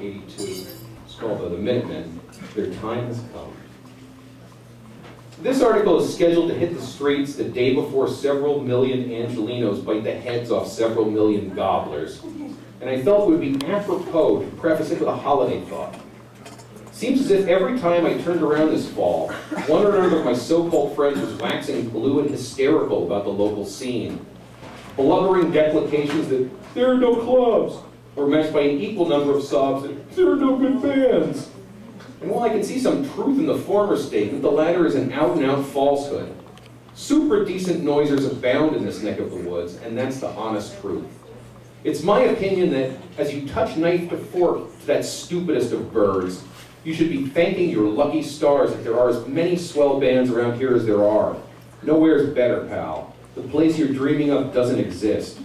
1982. It's called The Minutemen. Their time has come. This article is scheduled to hit the streets the day before several million Angelenos bite the heads off several million gobblers. And I felt it would be apropos to preface it with a holiday thought. Seems as if every time I turned around this fall, one or another of my so-called friends was waxing blue and hysterical about the local scene. Blubbering declarations that there are no clubs were matched by an equal number of sobs that there are no good bands. And while I can see some truth in the former statement, the latter is an out-and-out falsehood. Super decent noisers abound in this neck of the woods, and that's the honest truth. It's my opinion that as you touch knife to fork to that stupidest of birds, you should be thanking your lucky stars that there are as many swell bands around here as there are. Nowhere's better, pal. The place you're dreaming of doesn't exist.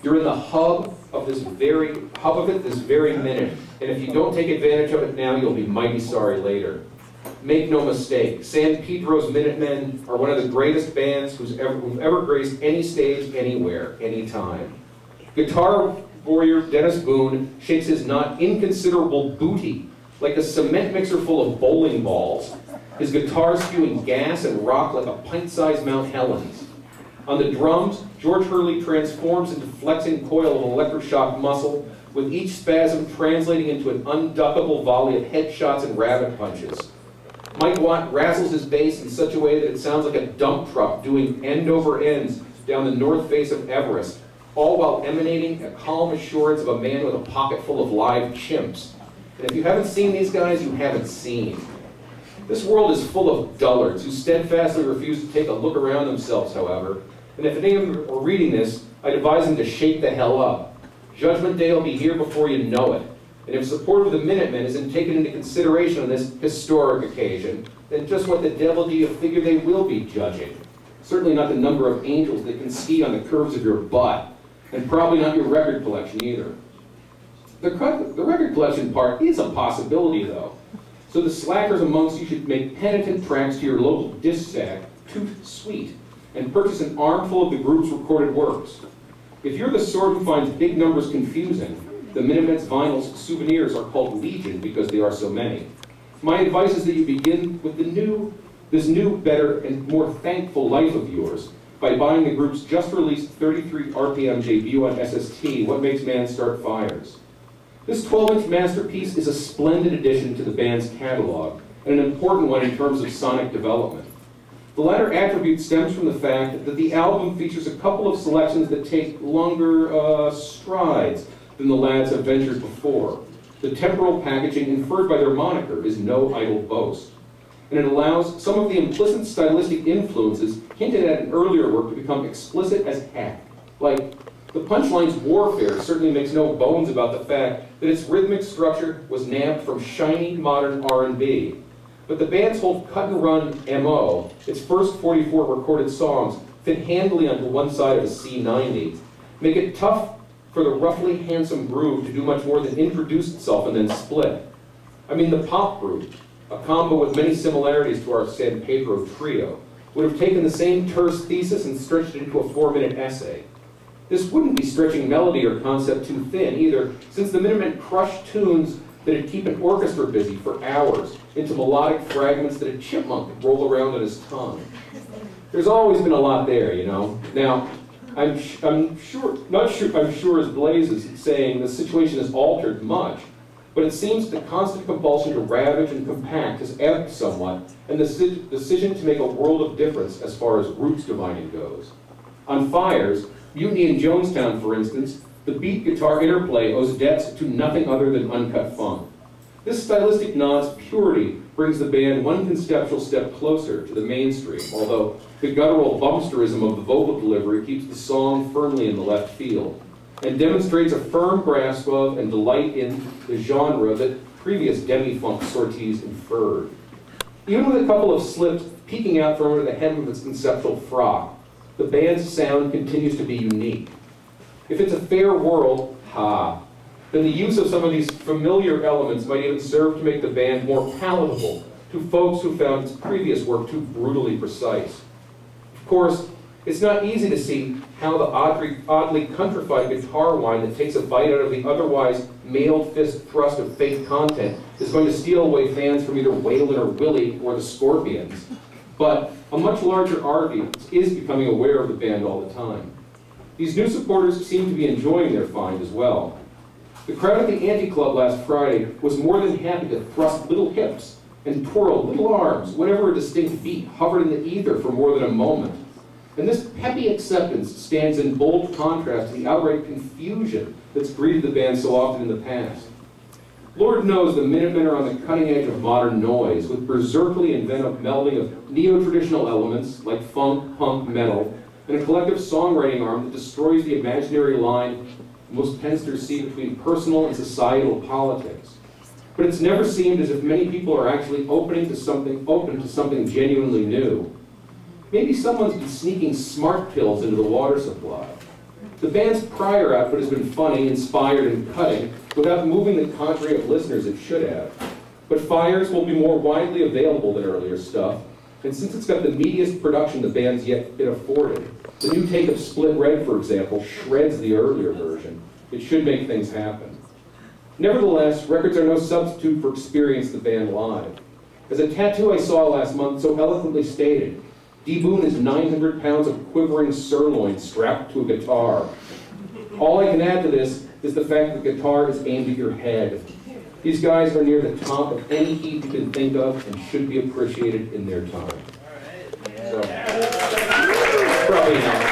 You're in the hub of it this very minute, and if you don't take advantage of it now, you'll be mighty sorry later. Make no mistake, San Pedro's Minutemen are one of the greatest bands who've ever graced any stage, anywhere, anytime. Guitar warrior Dennis Boone shakes his not inconsiderable booty like a cement mixer full of bowling balls, his guitar spewing gas and rock like a pint-sized Mount Helens. On the drums, George Hurley transforms into flexing coil of electroshock muscle, with each spasm translating into an unduckable volley of headshots and rabbit punches. Mike Watt razzles his bass in such a way that it sounds like a dump truck doing end over ends down the north face of Everest, all while emanating a calm assurance of a man with a pocket full of live chimps. And if you haven't seen these guys, you haven't seen. This world is full of dullards who steadfastly refuse to take a look around themselves, however. And if any of them are reading this, I'd advise them to shake the hell up. Judgment Day will be here before you know it. And if support of the Minutemen isn't taken into consideration on this historic occasion, then just what the devil do you figure they will be judging? Certainly not the number of angels that can ski on the curves of your butt. And probably not your record collection either. The record collection part is a possibility, though. So the slackers amongst you should make penitent tracks to your local disc sack, Toot Sweet, and purchase an armful of the group's recorded works. If you're the sort who finds big numbers confusing, the Minutemen's vinyl's souvenirs are called Legion because they are so many. My advice is that you begin with this new, better, and more thankful life of yours by buying the group's just-released 33 RPM debut on SST, What Makes Man Start Fires. This 12-inch masterpiece is a splendid addition to the band's catalog, and an important one in terms of sonic development. The latter attribute stems from the fact that the album features a couple of selections that take longer strides than the lads have ventured before. The temporal packaging inferred by their moniker is no idle boast, and it allows some of the implicit stylistic influences hinted at in earlier work to become explicit as heck. Like, the punchline's warfare certainly makes no bones about the fact that its rhythmic structure was nabbed from shiny modern R&B. But the band's whole cut-and-run MO, its first 44 recorded songs, fit handily onto one side of a C90, make it tough for the roughly handsome groove to do much more than introduce itself and then split. I mean, the pop group, a combo with many similarities to our San Pedro trio, would have taken the same terse thesis and stretched it into a 4-minute essay. This wouldn't be stretching melody or concept too thin either, since the Minutemen crushed tunes that'd keep an orchestra busy for hours into melodic fragments that a chipmunk could roll around on his tongue. There's always been a lot there, you know. Now, I'm sure as blazes saying the situation has altered much, but it seems the constant compulsion to ravage and compact has ebbed somewhat, and the decision to make a world of difference as far as roots divining goes. On Fires, Mutiny in Jonestown, for instance, the beat guitar interplay owes debts to nothing other than uncut funk. This stylistic nod's purity brings the band one conceptual step closer to the mainstream, although the guttural bumpsterism of the vocal delivery keeps the song firmly in the left field, and demonstrates a firm grasp of and delight in the genre that previous demi-funk sorties inferred. Even with a couple of slips peeking out from under the hem of its conceptual frock, the band's sound continues to be unique. If it's a fair world, then the use of some of these familiar elements might even serve to make the band more palatable to folks who found its previous work too brutally precise. Of course, it's not easy to see how the oddly countrified guitar whine that takes a bite out of the otherwise mailed fist thrust of fake content is going to steal away fans from either Waylon or Willie or the Scorpions. But a much larger audience is becoming aware of the band all the time. These new supporters seem to be enjoying their find as well. The crowd at the Anti-Club last Friday was more than happy to thrust little hips and twirl little arms whenever a distinct beat hovered in the ether for more than a moment. And this peppy acceptance stands in bold contrast to the outright confusion that's greeted the band so often in the past. Lord knows the Minutemen are on the cutting edge of modern noise, with berserkly inventive melding of neo-traditional elements like funk, punk, metal, and a collective songwriting arm that destroys the imaginary line most pensters see between personal and societal politics. But it's never seemed as if many people are actually open to something genuinely new. Maybe someone's been sneaking smart pills into the water supply. The band's prior output has been funny, inspired, and cutting, without moving the cadre of listeners it should have. But Fires will be more widely available than earlier stuff, and since it's got the meatiest production the band's yet been afforded, the new take of Split Red, for example, shreds the earlier version. It should make things happen. Nevertheless, records are no substitute for experience the band live. As a tattoo I saw last month so eloquently stated, D. Boone is 900 pounds of quivering sirloin strapped to a guitar. All I can add to this is the fact that the guitar is aimed at your head. These guys are near the top of any heap you can think of and should be appreciated in their time. So, probably not.